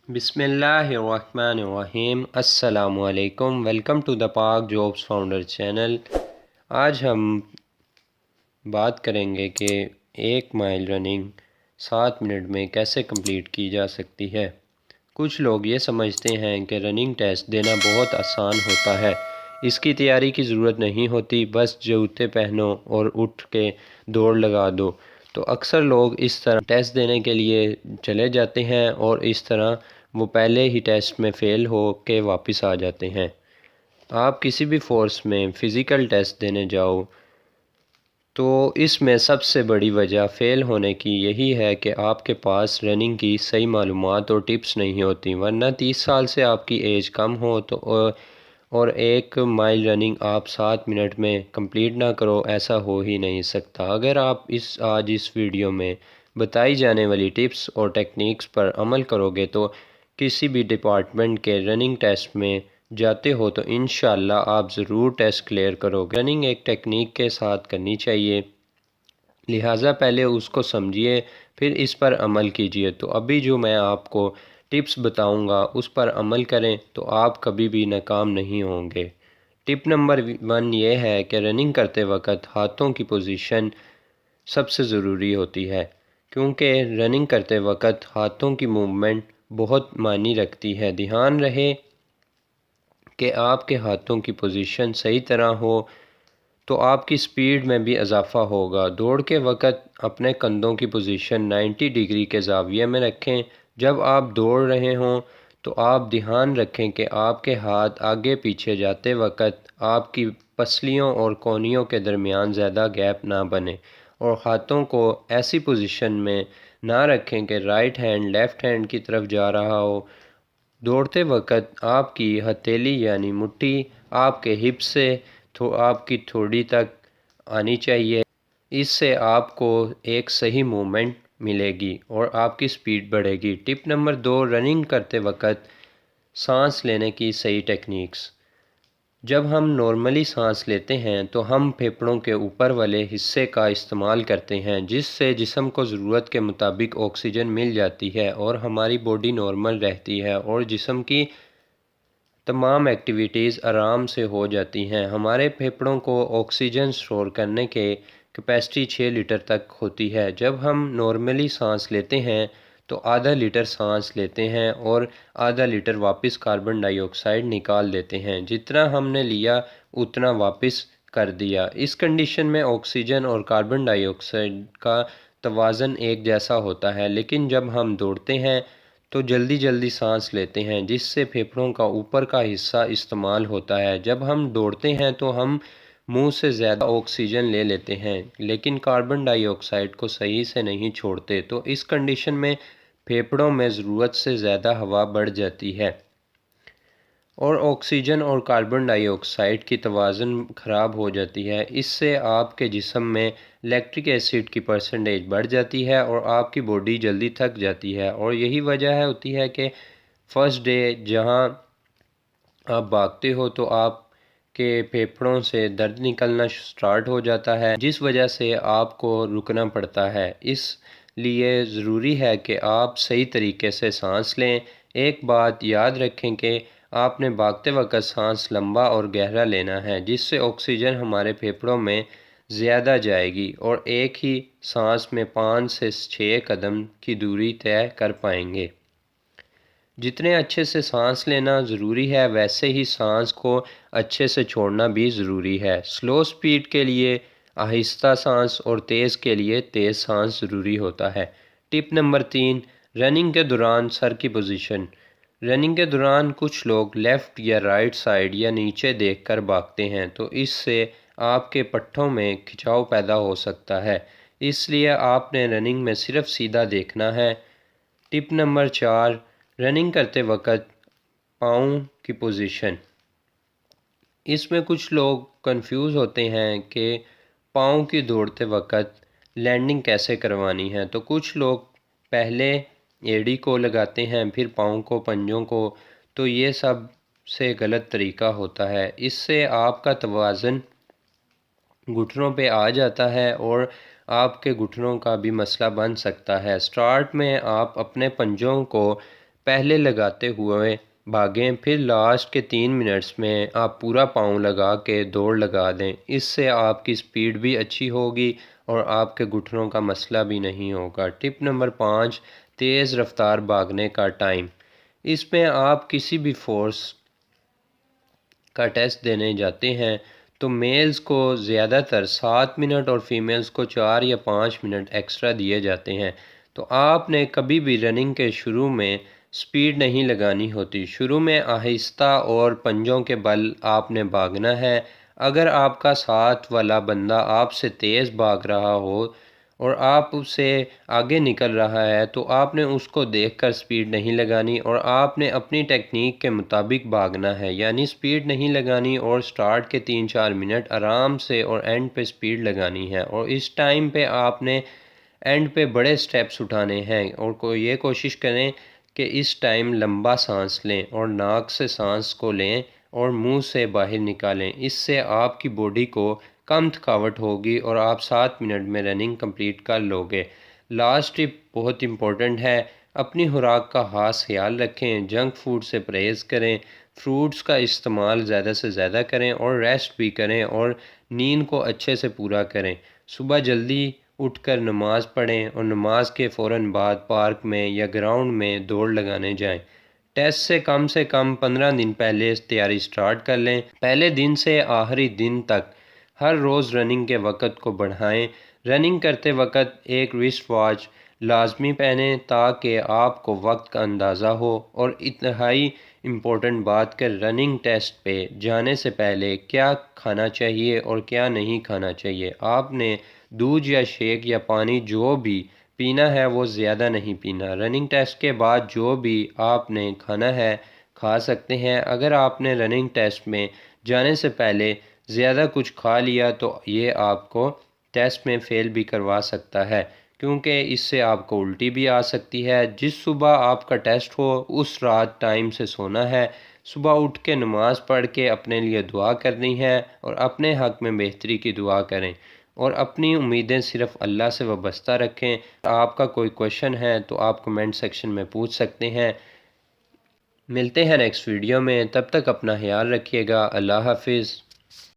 بسم اللہ الرحمن الرحیم۔ السلام علیکم، ویلکم ٹو دا پاک جابس فاؤنڈر چینل۔ آج ہم بات کریں گے کہ 1 مائل رننگ 7 منٹ میں کیسے کمپلیٹ کی جا سکتی ہے۔ کچھ لوگ یہ سمجھتے ہیں کہ رننگ ٹیسٹ دینا بہت آسان ہوتا ہے، اس کی تیاری کی ضرورت نہیں ہوتی، بس جوتے پہنو اور اٹھ کے دوڑ لگا دو۔ تو اکثر لوگ اس طرح ٹیسٹ دینے کے لیے چلے جاتے ہیں اور اس طرح وہ پہلے ہی ٹیسٹ میں فیل ہو کے واپس آ جاتے ہیں۔ آپ کسی بھی فورس میں فزیکل ٹیسٹ دینے جاؤ تو اس میں سب سے بڑی وجہ فیل ہونے کی یہی ہے کہ آپ کے پاس رننگ کی صحیح معلومات اور ٹپس نہیں ہوتی، ورنہ 30 سال سے آپ کی ایج کم ہو تو اور 1 مائل رننگ آپ 7 منٹ میں کمپلیٹ نہ کرو، ایسا ہو ہی نہیں سکتا۔ اگر آپ آج اس ویڈیو میں بتائی جانے والی ٹپس اور ٹیکنیکس پر عمل کرو گے تو کسی بھی ڈپارٹمنٹ کے رننگ ٹیسٹ میں جاتے ہو تو انشاءاللہ آپ ضرور ٹیسٹ کلیئر کرو گے۔ رننگ ایک ٹیکنیک کے ساتھ کرنی چاہیے، لہٰذا پہلے اس کو سمجھیے پھر اس پر عمل کیجیے۔ تو ابھی جو میں آپ کو ٹپس بتاؤں گا اس پر عمل کریں تو آپ کبھی بھی ناکام نہیں ہوں گے۔ ٹپ نمبر 1 یہ ہے کہ رننگ کرتے وقت ہاتھوں کی پوزیشن سب سے ضروری ہوتی ہے، کیونکہ رننگ کرتے وقت ہاتھوں کی موومنٹ بہت معنی رکھتی ہے۔ دھیان رہے کہ آپ کے ہاتھوں کی پوزیشن صحیح طرح ہو تو آپ کی سپیڈ میں بھی اضافہ ہوگا۔ دوڑ کے وقت اپنے کندھوں کی پوزیشن 90 ڈگری کے زاویے میں رکھیں۔ جب آپ دوڑ رہے ہوں تو آپ دھیان رکھیں کہ آپ کے ہاتھ آگے پیچھے جاتے وقت آپ کی پسلیوں اور کونیوں کے درمیان زیادہ گیپ نہ بنے، اور ہاتھوں کو ایسی پوزیشن میں نہ رکھیں کہ رائٹ ہینڈ لیفٹ ہینڈ کی طرف جا رہا ہو۔ دوڑتے وقت آپ کی ہتھیلی یعنی مٹھی آپ کے ہپ سے آپ کی تھوڑی تک آنی چاہیے، اس سے آپ کو ایک صحیح موومنٹ ملے گی اور آپ کی سپیڈ بڑھے گی۔ ٹپ نمبر 2، رننگ کرتے وقت سانس لینے کی صحیح ٹیکنیکس۔ جب ہم نارملی سانس لیتے ہیں تو ہم پھیپھڑوں کے اوپر والے حصے کا استعمال کرتے ہیں، جس سے جسم کو ضرورت کے مطابق آکسیجن مل جاتی ہے اور ہماری باڈی نارمل رہتی ہے اور جسم کی تمام ایکٹیویٹیز آرام سے ہو جاتی ہیں۔ ہمارے پھیپھڑوں کو آکسیجن سٹور کرنے کے کیپیسٹی 6 لیٹر تک ہوتی ہے۔ جب ہم نارملی سانس لیتے ہیں تو آدھا لیٹر سانس لیتے ہیں اور آدھا لیٹر واپس کاربن ڈائی آکسائیڈ نکال دیتے ہیں، جتنا ہم نے لیا اتنا واپس کر دیا۔ اس کنڈیشن میں آکسیجن اور کاربن ڈائی آکسائیڈ کا توازن ایک جیسا ہوتا ہے، لیکن جب ہم دوڑتے ہیں تو جلدی جلدی سانس لیتے ہیں، جس سے پھیپھڑوں کا اوپر کا حصہ استعمال ہوتا ہے۔ جب ہم دوڑتے ہیں تو ہم منہ سے زیادہ آکسیجن لے لیتے ہیں لیکن کاربن ڈائی آکسائیڈ کو صحیح سے نہیں چھوڑتے، تو اس کنڈیشن میں پھیپھڑوں میں ضرورت سے زیادہ ہوا بڑھ جاتی ہے اور آکسیجن اور کاربن ڈائی آکسائیڈ کی توازن خراب ہو جاتی ہے۔ اس سے آپ کے جسم میں لیکٹرک ایسڈ کی پرسنٹیج بڑھ جاتی ہے اور آپ کی باڈی جلدی تھک جاتی ہے، اور یہی وجہ ہوتی ہے کہ فرسٹ ڈے جہاں آپ بھاگتے ہو تو آپ کے پھیپھڑوں سے درد نکلنا سٹارٹ ہو جاتا ہے، جس وجہ سے آپ کو رکنا پڑتا ہے۔ اس لیے ضروری ہے کہ آپ صحیح طریقے سے سانس لیں۔ ایک بات یاد رکھیں کہ آپ نے بھاگتے وقت سانس لمبا اور گہرا لینا ہے، جس سے آکسیجن ہمارے پھیپھڑوں میں زیادہ جائے گی اور ایک ہی سانس میں 5 سے 6 قدم کی دوری طے کر پائیں گے۔ جتنے اچھے سے سانس لینا ضروری ہے ویسے ہی سانس کو اچھے سے چھوڑنا بھی ضروری ہے۔ سلو سپیڈ کے لیے آہستہ سانس اور تیز کے لیے تیز سانس ضروری ہوتا ہے۔ ٹپ نمبر 3، رننگ کے دوران سر کی پوزیشن۔ رننگ کے دوران کچھ لوگ لیفٹ یا رائٹ سائڈ یا نیچے دیکھ کر بھاگتے ہیں، تو اس سے آپ کے پٹھوں میں کھچاؤ پیدا ہو سکتا ہے، اس لیے آپ نے رننگ میں صرف سیدھا دیکھنا ہے۔ ٹپ نمبر 4، رننگ کرتے وقت پاؤں کی پوزیشن۔ اس میں کچھ لوگ کنفیوز ہوتے ہیں کہ پاؤں کی دوڑتے وقت لینڈنگ کیسے کروانی ہے، تو کچھ لوگ پہلے ایڑی کو لگاتے ہیں پھر پاؤں کو پنجوں کو، تو یہ سب سے غلط طریقہ ہوتا ہے۔ اس سے آپ کا توازن گھٹنوں پہ آ جاتا ہے اور آپ کے گھٹنوں کا بھی مسئلہ بن سکتا ہے۔ سٹارٹ میں آپ اپنے پنجوں کو پہلے لگاتے ہوئے بھاگیں، پھر لاسٹ کے 3 منٹس میں آپ پورا پاؤں لگا کے دوڑ لگا دیں۔ اس سے آپ کی سپیڈ بھی اچھی ہوگی اور آپ کے گھٹنوں کا مسئلہ بھی نہیں ہوگا۔ ٹپ نمبر 5، تیز رفتار بھاگنے کا ٹائم۔ اس میں آپ کسی بھی فورس کا ٹیسٹ دینے جاتے ہیں تو میلز کو زیادہ تر 7 منٹ اور فیمیلز کو 4 یا 5 منٹ ایکسٹرا دیے جاتے ہیں۔ تو آپ نے کبھی بھی رننگ کے شروع میں سپیڈ نہیں لگانی ہوتی۔ شروع میں آہستہ اور پنجوں کے بل آپ نے بھاگنا ہے۔ اگر آپ کا ساتھ والا بندہ آپ سے تیز بھاگ رہا ہو اور آپ سے آگے نکل رہا ہے تو آپ نے اس کو دیکھ کر سپیڈ نہیں لگانی اور آپ نے اپنی ٹیکنیک کے مطابق بھاگنا ہے، یعنی سپیڈ نہیں لگانی اور سٹارٹ کے 3-4 منٹ آرام سے اور اینڈ پہ سپیڈ لگانی ہے۔ اور اس ٹائم پہ آپ نے اینڈ پہ بڑے سٹیپس اٹھانے ہیں اور یہ کوشش کریں کہ اس ٹائم لمبا سانس لیں اور ناک سے سانس کو لیں اور منہ سے باہر نکالیں۔ اس سے آپ کی باڈی کو کم تھکاوٹ ہوگی اور آپ 7 منٹ میں رننگ کمپلیٹ کر لو گے۔ لاسٹ ٹپ بہت امپورٹنٹ ہے، اپنی خوراک کا خاص خیال رکھیں، جنک فوڈ سے پرہیز کریں، فروٹس کا استعمال زیادہ سے زیادہ کریں اور ریسٹ بھی کریں اور نیند کو اچھے سے پورا کریں۔ صبح جلدی اٹھ کر نماز پڑھیں اور نماز کے فوراً بعد پارک میں یا گراؤنڈ میں دوڑ لگانے جائیں۔ ٹیسٹ سے کم 15 دن پہلے تیاری سٹارٹ کر لیں۔ پہلے دن سے آخری دن تک ہر روز رننگ کے وقت کو بڑھائیں۔ رننگ کرتے وقت ایک رسٹ واچ لازمی پہنیں تاکہ آپ کو وقت کا اندازہ ہو۔ اور انتہائی امپورٹنٹ بات کہ رننگ ٹیسٹ پہ جانے سے پہلے کیا کھانا چاہیے اور کیا نہیں کھانا چاہیے۔ آپ نے دودھ یا شیک یا پانی جو بھی پینا ہے وہ زیادہ نہیں پینا۔ رننگ ٹیسٹ کے بعد جو بھی آپ نے کھانا ہے کھا سکتے ہیں۔ اگر آپ نے رننگ ٹیسٹ میں جانے سے پہلے زیادہ کچھ کھا لیا تو یہ آپ کو ٹیسٹ میں فیل بھی کروا سکتا ہے، کیونکہ اس سے آپ کو الٹی بھی آ سکتی ہے۔ جس صبح آپ کا ٹیسٹ ہو اس رات ٹائم سے سونا ہے، صبح اٹھ کے نماز پڑھ کے اپنے لیے دعا کرنی ہے اور اپنے حق میں بہتری کی دعا کریں اور اپنی امیدیں صرف اللہ سے وابستہ رکھیں۔ آپ کا کوئی کویشچن ہے تو آپ کمنٹ سیکشن میں پوچھ سکتے ہیں۔ ملتے ہیں نیکسٹ ویڈیو میں، تب تک اپنا خیال رکھیے گا۔ اللہ حافظ۔